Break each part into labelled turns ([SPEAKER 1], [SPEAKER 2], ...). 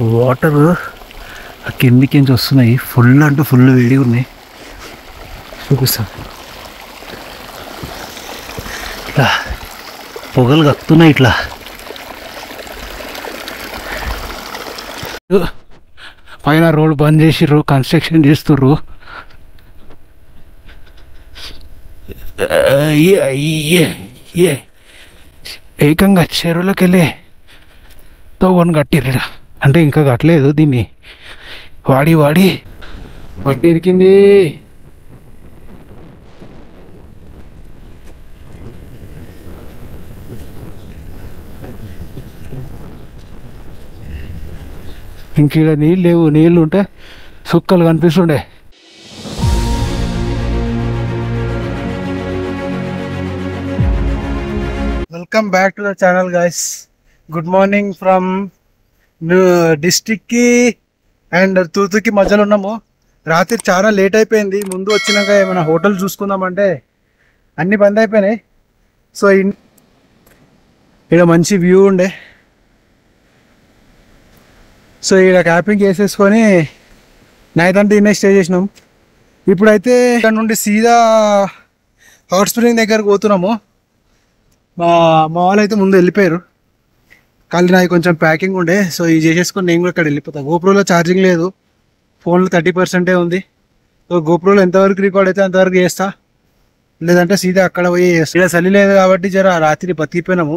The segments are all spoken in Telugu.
[SPEAKER 1] వాటర్ ఆ కిందికించి వస్తున్నాయి. ఫుల్ అంటే ఫుల్ వేడిగా ఉన్నాయి. చూపిస్తాను. ఇట్లా పొగలు కక్కుతున్నాయి. ఇట్లా పైన రోడ్ బంద్ చేసిర్రు, కన్స్ట్రక్షన్ చేస్తుర్రు. ఏకంగా చెరువులోకి వెళ్ళి తోగొని కట్టిర్రు. అంటే ఇంకా కట్టలేదు, దీన్ని వాడి వాడి మట్టి ఇరికింది. ఇంక నీళ్ళు లేవు. నీళ్ళు ఉంటే సుక్కలు కనిపిస్తుండే. Welcome back to the channel guys. Good morning from డిస్టిక్కి అండ్ తూతుకి మధ్యలో ఉన్నాము. రాత్రి చాలా లేట్ అయిపోయింది. ముందు వచ్చినాక ఏమైనా హోటల్ చూసుకుందామంటే అన్నీ బంద్ అయిపోయినాయి. సో ఇక్కడ మంచి వ్యూ ఉండే. సో ఇక్కడ క్యాపింగ్ వేసేసుకొని నైట్ అంతా ఇన్నే స్టే చేసినాం. ఇప్పుడైతే ఇక్కడ నుండి సీదా హాట్ స్ప్రింగ్ దగ్గరకు పోతున్నాము. మా వాళ్ళు అయితే ముందు వెళ్ళిపోయారు. కానీ నాకు కొంచెం ప్యాకింగ్ ఉండే, సో ఇది చేసేసుకొని నేను కూడా అక్కడ వెళ్ళిపోతాను. గోప్రోలో ఛార్జింగ్ లేదు, ఫోన్లో 30% ఉంది. సో గోప్రోలో ఎంతవరకు రికార్డ్ అయితే అంతవరకు చేస్తా, లేదంటే సీదా అక్కడ పోయి చేస్తా. ఇలా చలి లేదు కాబట్టి జర రాత్రి బతికిపోయినాము,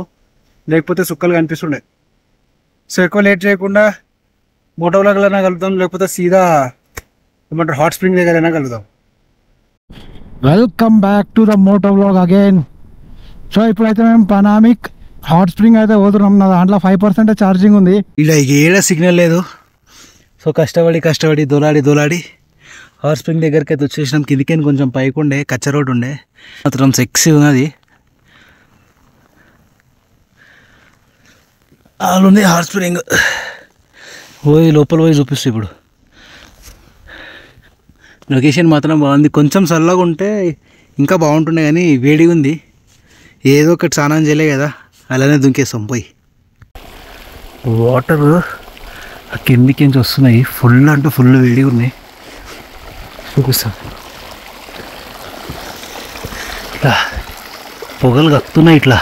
[SPEAKER 1] లేకపోతే సుక్కలు కనిపిస్తుండే. సో ఎక్కువ లేట్ చేయకుండా మోటో వ్లాగ్లైనా కలుగుతాం, లేకపోతే సీదా ఏమంటారు హాట్ స్ప్రింగ్ దగ్గరైనా కలుగుతాం. Welcome back to the moto vlog again. So ఇప్పుడైతే మేము పనామిక్ హాట్ స్ప్రింగ్ అయితే పోతున్నాం. నా దాంట్లో 5% ఛార్జింగ్ ఉంది. ఇలా ఏడా సిగ్నల్ లేదు. సో కష్టపడి దొలాడి హాట్ స్ప్రింగ్ దగ్గరికి అయితే వచ్చేసినాం. కిందికి కొంచెం పైకి ఉండే కచ్చ రోడ్ ఉండే, మాత్రం సెక్సీ ఉన్నది. ఉంది హాట్ స్ప్రింగ్. పోయి లోపల పోయి చూపిస్తుంది. ఇప్పుడు లొకేషన్ మాత్రం బాగుంది. కొంచెం చల్లగా ఉంటే ఇంకా బాగుంటుండే, కానీ వేడిగా ఉంది. ఏదో ఒకటి స్నానం చేయలే కదా, అలానే దుంకేస్తాం పోయి. వాటర్ ఆ కిందికించి వస్తున్నాయి. ఫుల్ అంటే ఫుల్ వేడిగా ఉన్నాయి. చూపిస్తాను. ఇట్లా పొగలు కక్కుతున్నాయి. ఇట్లా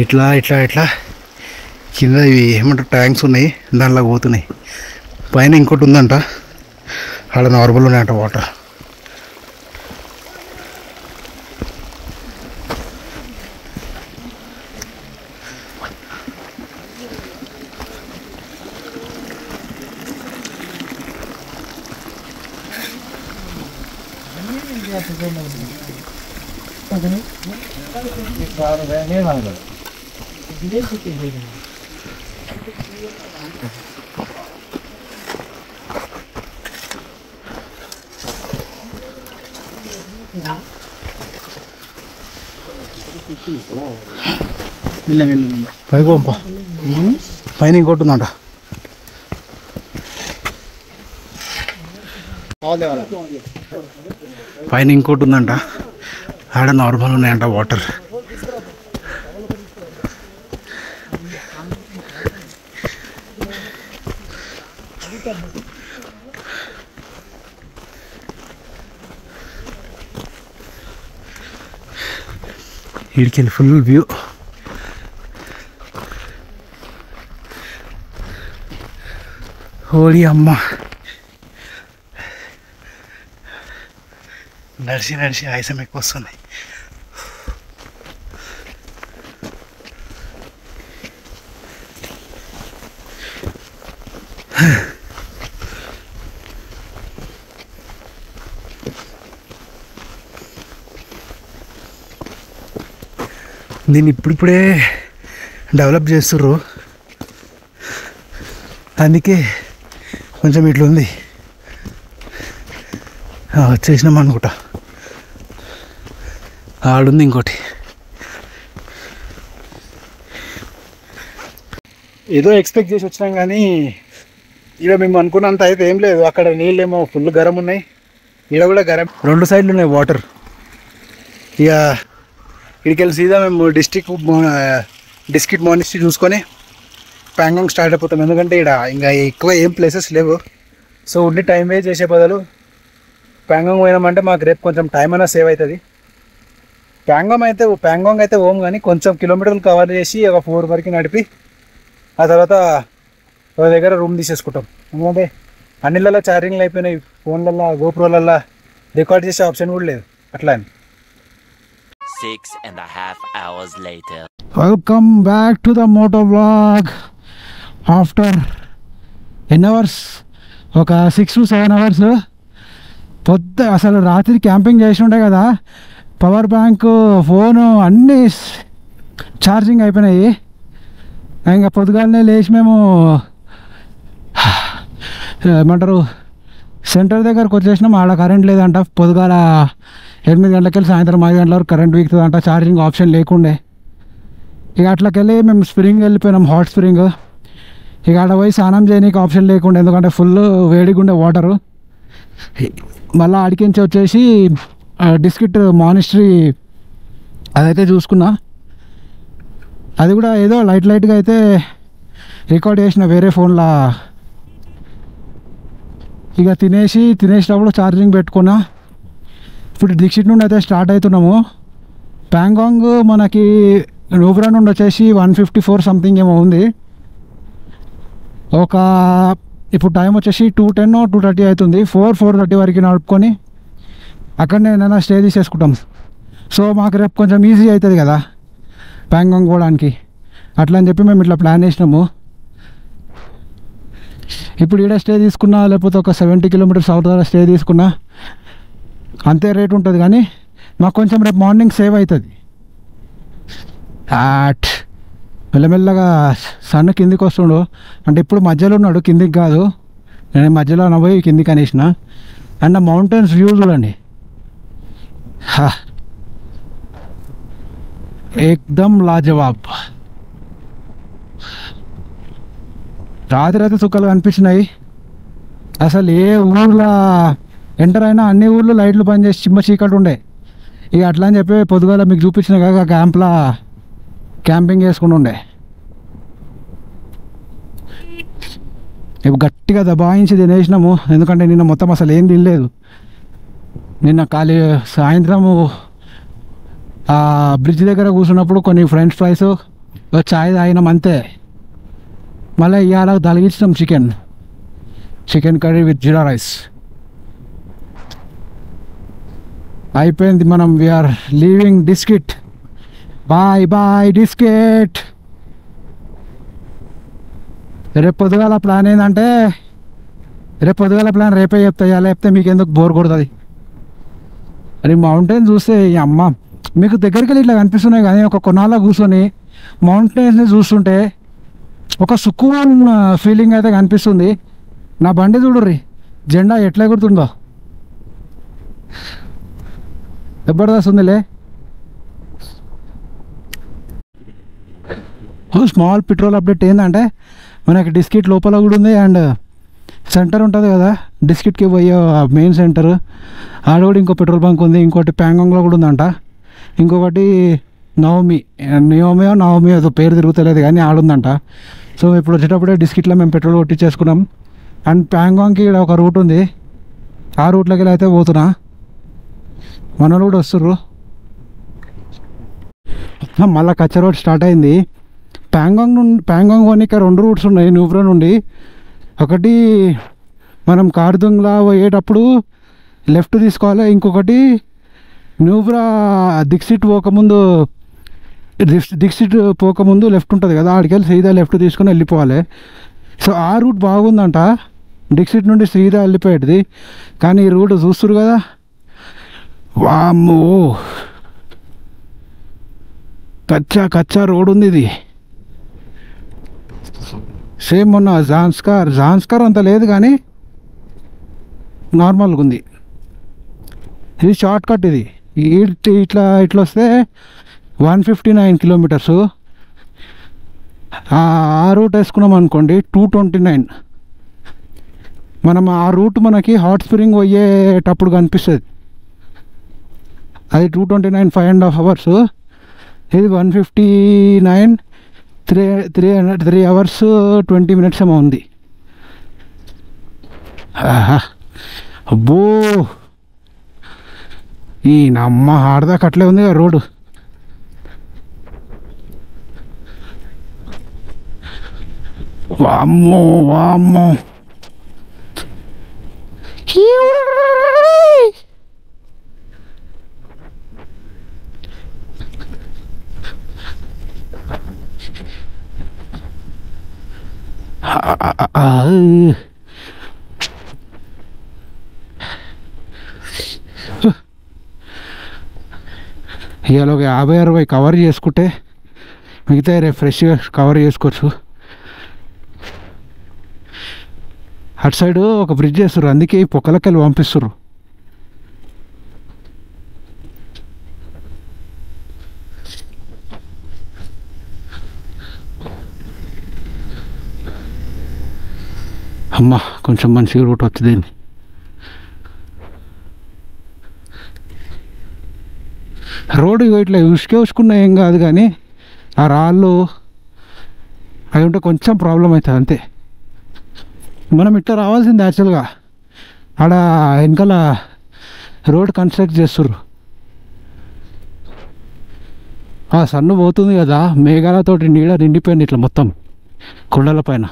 [SPEAKER 1] ఇట్లా ఇట్లా ఇట్లా కింద ఇవి ఏమంటారు ట్యాంక్స్ ఉన్నాయి, దానిలో పోతున్నాయి. పైన ఇంకోటి ఉందంట, అక్కడ నార్మల్ ఉన్నాయంట వాటర్. పైకి పైన ఇంకోటి ఉందంట. పైన ఇంకోటి ఉందంట, ఆడ నార్మల్ ఉన్నాయంట వాటర్. వీడికి ఫుల్ వ్యూ. ఓడి అమ్మ, నడిచి ఆయాసం ఎక్కువ వస్తుంది. దీన్ని ఇప్పుడిప్పుడే డెవలప్ చేస్తుర్రు, అందుకే కొంచెం ఇట్లుంది. వచ్చేసినాం అనుకుంటా. ఆడుంది ఇంకోటి. ఏదో ఎక్స్పెక్ట్ చేసి వచ్చినాం, కానీ ఇక్కడ మేము అనుకున్నంత అయితే ఏం లేదు. అక్కడ నీళ్ళేమో ఫుల్ గరం ఉన్నాయి, ఇక్కడ కూడా గరం. 2 సైడ్లు ఉన్నాయి వాటర్. ఇక ఇక్కడికి సీదా మేము డిస్ట్రిక్ట్ మానిస్ట్రీ చూసుకొని ప్యాంగాంగ్ స్టార్ట్ అయిపోతాం. ఎందుకంటే ఇక్కడ ఇంకా ఎక్కువ ఏం ప్లేసెస్ లేవు. సో ఉండి టైం వేస్ట్ చేసే బదులు ప్యాంగాంగ్ పోయినామంటే మాకు రేపు కొంచెం టైం అయినా సేవ్ అవుతుంది. ప్యాంగాంగ్ అయితే ఓం కానీ కొంచెం కిలోమీటర్లు కవర్ చేసి ఒక 4 వరకు నడిపి ఆ తర్వాత ఒక దగ్గర రూమ్ తీసేసుకుంటాం. ఎందుకంటే అన్నిళ్ళల్లో ఛార్జింగ్లు అయిపోయినాయి, ఫోన్లల్లో గోప్రోలల్లో రికార్డ్ చేసే ఆప్షన్ కూడా లేదు. అట్లా అని
[SPEAKER 2] 6.5 hours later.
[SPEAKER 1] Welcome back to the moto vlog. After an hours, ఒక 6 to 7 hours అసలు రాత్రి క్యాంపింగ్ చేసి ఉండే కదా, పవర్ బ్యాంకు ఫోను అన్నీ ఛార్జింగ్ అయిపోయినాయి. ఇంకా పొద్దుగాలనే లేచి మేము ఏమంటారు సెంటర్ దగ్గరకు వచ్చేసినాం. ఆడ కరెంట్ లేదంట. పొద్దుగాల 8 గంటలకెళ్ళి సాయంత్రం 5 గంటల వరకు కరెంట్ వీక్తుందంట, ఛార్జింగ్ ఆప్షన్ లేకుండే. ఇక అట్లకెళ్ళి మేము స్ప్రింగ్ వెళ్ళిపోయినాం, హాట్ స్ప్రింగ్. ఇక ఆడ పోయి స్నానం చేయడానికి ఆప్షన్ లేకుండే, ఎందుకంటే ఫుల్ వేడిగా ఉండే వాటరు. మళ్ళీ ఆడికించి వచ్చేసి డిస్ట్రిక్ట్ మానిస్ట్రీ అదైతే చూసుకున్నా. అది కూడా ఏదో లైట్గా అయితే రికార్డ్ చేసిన వేరే ఫోన్లో. ఇక తినేసేటప్పుడు ఛార్జింగ్ పెట్టుకున్నా. ఇప్పుడు డిస్ట్రిక్ట్ నుండి అయితే స్టార్ట్ అవుతున్నాము. ప్యాంగాంగ్ మనకి నూబ్రా నుండి వచ్చేసి 154 సంథింగ్ ఏమో ఉంది. ఇప్పుడు టైం వచ్చేసి 2:10 or 2:30 అవుతుంది. 4:30 వరకు నడుపుకొని అక్కడనే ఏదైనా స్టే తీసేసుకుంటాం. సో మాకు రేపు కొంచెం ఈజీ అవుతుంది కదా ప్యాంగాంగ్ పోవడానికి. అట్లా అని చెప్పి మేము ఇట్లా ప్లాన్ చేసినాము. ఇప్పుడు ఈడ స్టే తీసుకున్నా, లేకపోతే ఒక 70 kilometers అవుతుందా స్టే తీసుకున్నా అంతే రేట్ ఉంటుంది. కానీ మాకు కొంచెం రేపు మార్నింగ్ సేవ్ అవుతుంది. మెల్లమెల్లగా సన్ కిందికి వస్తుండు. అంటే ఇప్పుడు మధ్యలో ఉన్నాడు, కిందికి కాదు. నేను మధ్యలో పోయి కిందికి అనేసిన. అండ్ ఆ మౌంటైన్స్ వ్యూ చూడండి, ఏకదమ్ లాజవాబ్. రాత్రి అయితే చుక్కలు కనిపించినాయి. అసలు ఏ ఊర్లో ఎంటర్ అయినా అన్ని ఊర్లో లైట్లు పనిచేసి చిమ్మ చీకటి ఉండే. ఇక అట్లా అని చెప్పి పొద్దుగాల మీకు చూపించిన కాక క్యాంప్లో క్యాంపింగ్ చేసుకుని ఉండే. ఇప్పుడు గట్టిగా దబాయించి తినేసినాము. ఎందుకంటే నిన్న మొత్తం అసలు ఏం తినలేదు. నిన్న సాయంత్రము ఆ బ్రిడ్జ్ దగ్గర కూర్చున్నప్పుడు కొన్ని ఫ్రెంచ్ ఫ్రైస్, చాయ్ తాగినాం అంతే. మళ్ళీ ఇవాళ తలిగించినాం chicken curry with jeera rice. అయిపోయింది. మనం వీఆర్ లీవింగ్ డిస్ట్రిక్ట్. బాయ్ డిస్కెట్. రేపు పొద్దుగాల ప్లాన్ ఏంటంటే రేపే చెప్తా. లేకపోతే మీకు ఎందుకు బోర్ కొడుతుంది. అది మౌంటైన్ చూస్తే అమ్మ మీకు దగ్గరికి వెళ్ళి ఇట్లా కనిపిస్తున్నాయి. కానీ ఒక కొనాల్లో కూర్చొని మౌంటైన్స్ని చూస్తుంటే ఒక సుకూన్ ఫీలింగ్ అయితే కనిపిస్తుంది. నా బండి చూడుర్రి, జెండా ఎట్లా ఎగురుతుందో జబర్దస్త్ ఉందిలే. స్మాల్ పెట్రోల్ అప్డేట్ ఏంటంటే మనకి డిస్ట్రిక్ట్ లోపల కూడా ఉంది. అండ్ సెంటర్ ఉంటుంది కదా డిస్ట్రిక్ట్కి పోయే మెయిన్ సెంటర్, ఆడ కూడా ఇంకో పెట్రోల్ బంక్ ఉంది. ఇంకోటి ప్యాంగాంగ్లో కూడా ఉందంట. ఇంకొకటి నవమి అదో పేరు తిరుగుతలేదు కానీ ఆడుందంట. సో ఇప్పుడు వచ్చేటప్పుడే డిస్ట్రిక్ట్లో మేము పెట్రోల్ కొట్టించేసుకున్నాం. అండ్ ప్యాంగాంగ్కి ఇక్కడ ఒక రూట్ ఉంది, ఆ రూట్లోకి వెళ్ళి అయితే పోతున్నా. మనోళ్ళు కూడా వస్తుర్రు. మళ్ళీ కచ్చ రోడ్ స్టార్ట్ అయింది. ప్యాంగాంగ్ పోనీకి 2 రూట్స్ ఉన్నాయి నూబ్రా నుండి. ఒకటి మనం కార్దుంగ్లా పోయేటప్పుడు లెఫ్ట్ తీసుకోవాలి. ఇంకొకటి నూబ్రా దిక్సిట్ పోకముందు లెఫ్ట్ ఉంటుంది కదా, ఆడికి వెళ్ళి సీదా లెఫ్ట్ తీసుకొని వెళ్ళిపోవాలి. సో ఆ రూట్ బాగుందంట, డిక్సిట్ నుండి సీదా వెళ్ళిపోయేది. కానీ ఈ రూట్ చూస్తురు కదా, వామ్మో కచ్చా రోడ్ ఉంది ఇది. సేమ్ మొన్న జాన్స్కార్ అంత లేదు కానీ నార్మల్గా ఉంది. ఇది షార్ట్ కట్. ఇది ఇట్లా వస్తే 159 kilometers. ఆ రూట్ వేసుకున్నాం అనుకోండి 229. మనం ఆ రూట్ మనకి హాట్ స్ప్రింగ్ పోయేటప్పుడు కనిపిస్తుంది. అది 229 5.5 hours. ఇది 159 3 hours 20 minutes ఏమో ఉంది. అబ్బో ఈ నమ్మ ఆడదాకా అట్లే ఉంది కదా రోడ్డు. వామ్మో వామ్మో ఇవాళ ఒక 50-60 కవర్ చేసుకుంటే మిగతా రేపు ఫ్రెష్గా కవర్ చేసుకోవచ్చు. అటు సైడు ఒక బ్రిడ్జ్ వేస్తారు, అందుకే ఈ పొక్కలకెళ్ళి పంపిస్తారు. అమ్మ కొంచెం మంచిగా రూట్ వచ్చింది. రోడ్డు ఇట్లా ఉసుకున్నా ఏం కాదు, కానీ ఆ రాళ్ళు అవి ఉంటే కొంచెం ప్రాబ్లం అవుతుంది అంతే. మనం ఇట్లా రావాల్సింది యాక్చువల్గా. ఆడ వెనకాల రోడ్ కన్స్ట్రక్ట్ చేస్తుర్రు. ఆ సన్ను పోతుంది కదా, మేఘాలతోటి నీడ నిండిపోయింది ఇట్లా మొత్తం కొండల పైన.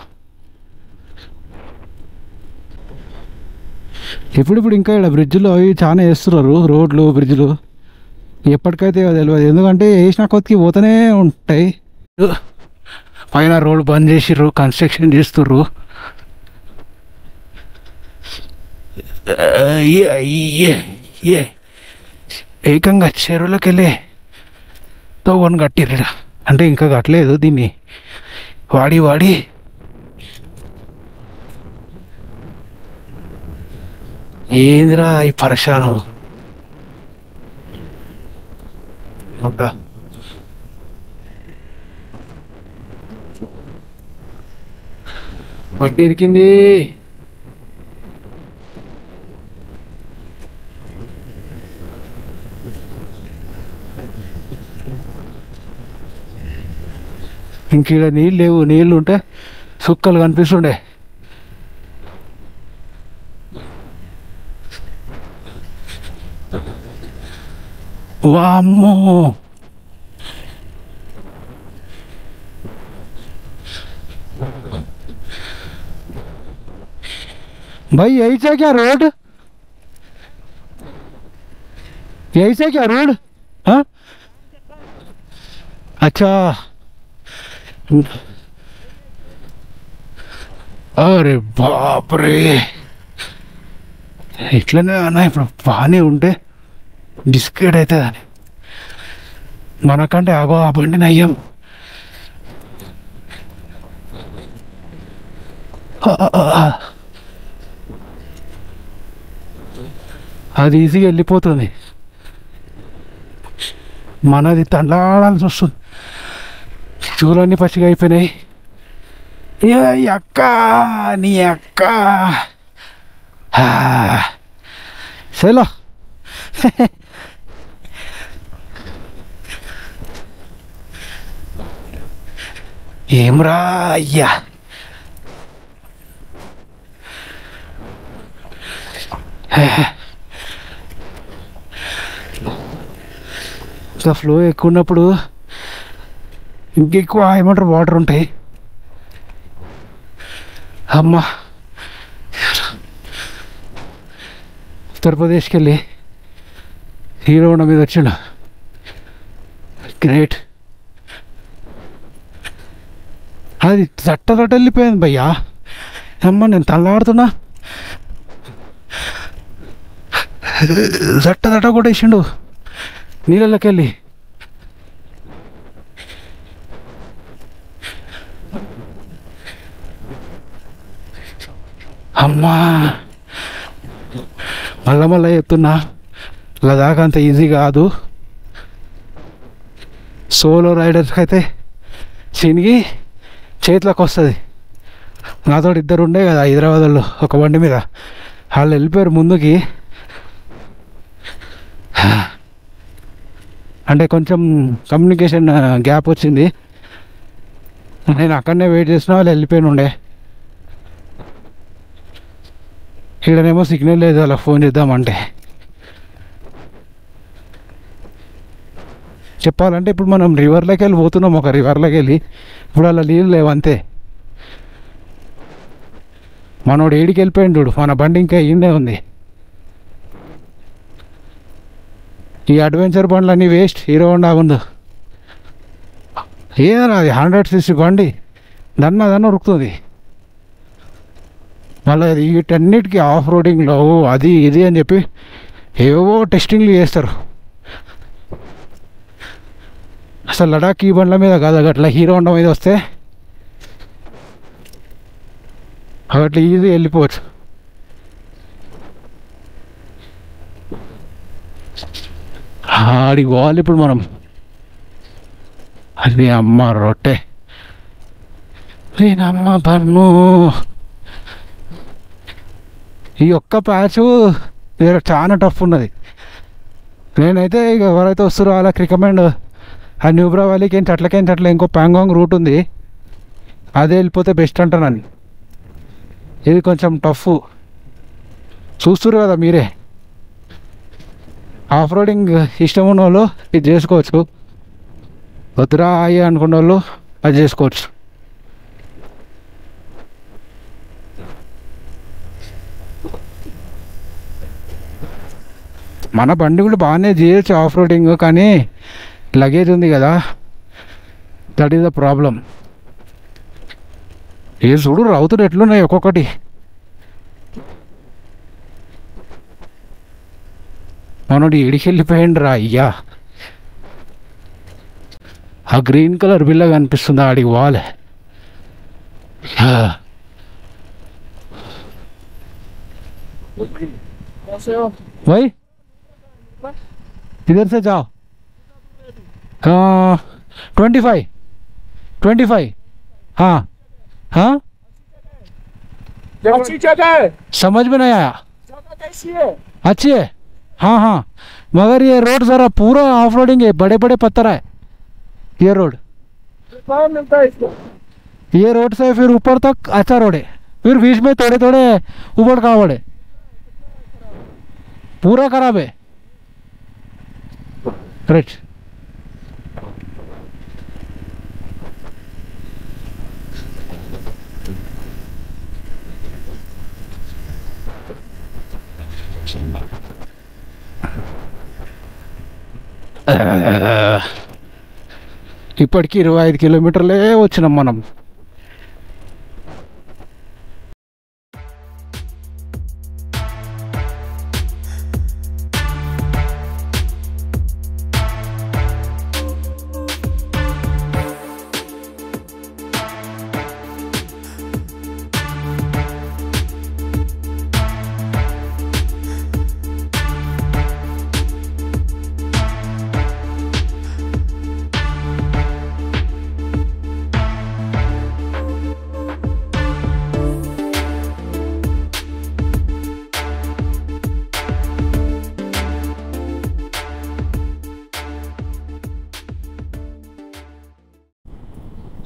[SPEAKER 1] ఇప్పుడు ఇంకా ఇక్కడ బ్రిడ్జ్లు అవి చాలా వేస్తున్నారు, రోడ్లు బ్రిడ్జ్లు. ఎప్పటికైతే తెలియదు, ఎందుకంటే వేసిన కొద్దికి పోతూనే ఉంటాయి. పైన రోడ్ బంద్ చేసిర్రు, కన్స్ట్రక్షన్ చేస్తుర్రు. ఏకంగా చెరువులోకి వెళ్ళి తోగొని కట్టిర్రు. అంటే ఇంకా కట్టలేదు, దీన్ని వాడి వాడి ఏందిరా ఈ పరేషాను. మట్టి ఇరికింది. ఇంక నీళ్ళు లేవు, నీళ్ళు ఉంటే సుక్కలు కనిపిస్తుండే. వామ్మో भाई यही से क्या रोड, यही से क्या रोड? हाँ अच्छा, अरे बाप रे, ఇట్లనే అన్నా. ఇప్పుడు బాగానే ఉంటే బిస్కెట్ అవుతుంది మనకంటే. ఆగో ఆ బండి నయ్యం. అది ఈజీగా వెళ్ళిపోతుంది, మనది తండాడాల్సి వస్తుంది. చూలన్నీ పచ్చిగా అయిపోయినాయి. అక్క నీ అక్క చలో. ఏమ్రా అయ్యా, ఇంకా ఫ్లో ఎక్కువ ఉన్నప్పుడు ఇంకెక్కువ ఏమంటారు వాటర్ ఉంటాయి. అమ్మ ఉత్తరప్రదేశ్కి వెళ్ళి హీరో హోండా మీద వచ్చిండు, గ్రేట్. అది తట్ట వెళ్ళిపోయింది భయ్యా. అమ్మ నేను తల్లాడుతున్నా, తట్ట కూడా వేసిండు నీళ్ళకి వెళ్ళి. అమ్మా మళ్ళా చెప్తున్నా, లదాఖ్ అంత ఈజీ కాదు. సోలో రైడర్స్కి అయితే చినిగి చేతిలోకి వస్తుంది. నాతో ఇద్దరు ఉండే కదా హైదరాబాద్ వాళ్ళు ఒక బండి మీద, వాళ్ళు వెళ్ళిపోయారు ముందుకి. అంటే కొంచెం కమ్యూనికేషన్ గ్యాప్ వచ్చింది. నేను అక్కడనే వెయిట్ చేసిన వాళ్ళు వెళ్ళిపోయిన ఉండే. ఇక్కడనేమో సిగ్నల్ లేదు అలా ఫోన్ చేద్దామంటే. చెప్పాలంటే ఇప్పుడు మనం రివర్లోకి వెళ్ళి పోతున్నాం, ఒక రివర్లోకి వెళ్ళి ఇప్పుడు అలా నీళ్ళు లేవు అంతే. మనోడు ఏడికి వెళ్ళిపోయింది చూడు, మన బండి ఇంకా ఈయనే ఉంది. ఈ అడ్వెంచర్ బండ్లు అన్నీ వేస్ట్. హీరో హోండా ఉంది ఏదన్నా, అది 100cc బండి దన్న ఉరుకుతుంది. మళ్ళీ వీటన్నిటికీ ఆఫ్ రోడింగ్లో అది ఇది అని చెప్పి ఏవో టెస్టింగ్లు చేస్తారు. అసలు లడాక్ ఈ బండ్ల మీద కాదు, అట్లా హీరో హోండా మీద వస్తే అట్లా ఈజీ వెళ్ళిపోవచ్చు. ఆడికి పోవాలి ఇప్పుడు మనం. అది అమ్మ రొట్టె, నేనమ్మ పన్ను. ఈ ఒక్క ప్యాచ్ చాలా టఫ్ ఉన్నది. నేనైతే ఇక ఎవరైతే వస్తారో వాళ్ళకి రికమెండ్ ఆ న్యూబ్రా వ్యాలీకి అట్లా ఇంకో ప్యాంగాంగ్ రూట్ ఉంది, అదే వెళ్ళిపోతే బెస్ట్ అంటానని. ఇది కొంచెం టఫ్, చూస్తున్నారు కదా మీరే. ఆఫ్ రోడింగ్ ఇష్టం ఉన్న వాళ్ళు ఇది చేసుకోవచ్చు, వద్దురా అయ్యే అనుకున్న వాళ్ళు అది చేసుకోవచ్చు. మన బండి కూడా బాగానే చేయొచ్చు ఆఫ్ రోడింగ్, కానీ లగేజ్ ఉంది కదా, దట్ ఈస్ ద ప్రాబ్లం. ఏ చూడు రౌతులు ఎట్లున్నాయి ఒక్కొక్కటి. మనోడు ఏడికి వెళ్ళిపోయిండు రా అయ్యా. ఆ గ్రీన్ కలర్ బిల్ల కనిపిస్తుంది, ఆడికి పోవాలి. వై इधर से जाओ. 25 हाँ हाँ
[SPEAKER 3] अच्छी जगह है,
[SPEAKER 1] समझ में नहीं आया.
[SPEAKER 3] जगह कैसी है?
[SPEAKER 1] अच्छी है हाँ हाँ, मगर ये रोड ज़रा पूरा ऑफ रोडिंग है, बड़े बड़े पत्थर है ये रोड.
[SPEAKER 3] कहाँ मिलता है इसको?
[SPEAKER 1] ये रोड से फिर ऊपर तक अच्छा रोड है, फिर बीच में थोड़े थोड़े ऊबड़ खाबड़ है, पूरा खराब है. राइट ఇప్పటికి 25 కిలోమీటర్లే వచ్చినాం మనం.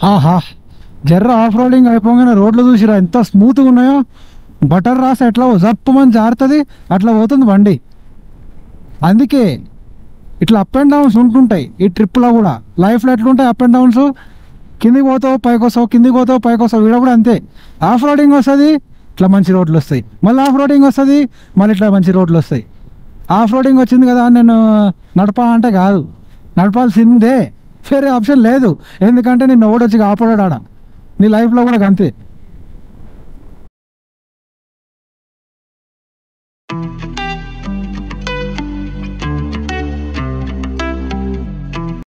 [SPEAKER 1] ఆహా, జర్ర ఆఫ్ రోడింగ్ అయిపోగానే రోడ్లు చూసిరా ఎంత స్మూత్గా ఉన్నాయో. బటర్ రాసి ఎట్లా జప్పమని జారుతుంది అట్లా పోతుంది బండి. అందుకే ఇట్లా అప్ అండ్ డౌన్స్ ఉంటుంటాయి ఈ ట్రిప్లో కూడా. లైఫ్లో ఎట్లుంటాయి అప్ అండ్ డౌన్స్, కిందికి పోతావు పైకి వస్తావు, కిందికి పోతావు పైకి వస్తావు. వీడ కూడా అంతే, ఆఫ్ రోడింగ్ వస్తుంది ఇట్లా మంచి రోడ్లు వస్తాయి, మళ్ళీ ఆఫ్ రోడింగ్ వస్తుంది మళ్ళీ ఇట్లా మంచి రోడ్లు వస్తాయి. ఆఫ్ రోడింగ్ వచ్చింది కదా నేను నడపా అంటే కాదు, నడపాల్సిందే, వేరే ఆప్షన్ లేదు. ఎందుకంటే నిన్ను ఓడొచ్చి కాపాడాడు ఆడ, నీ లైఫ్లో కూడా అంతే.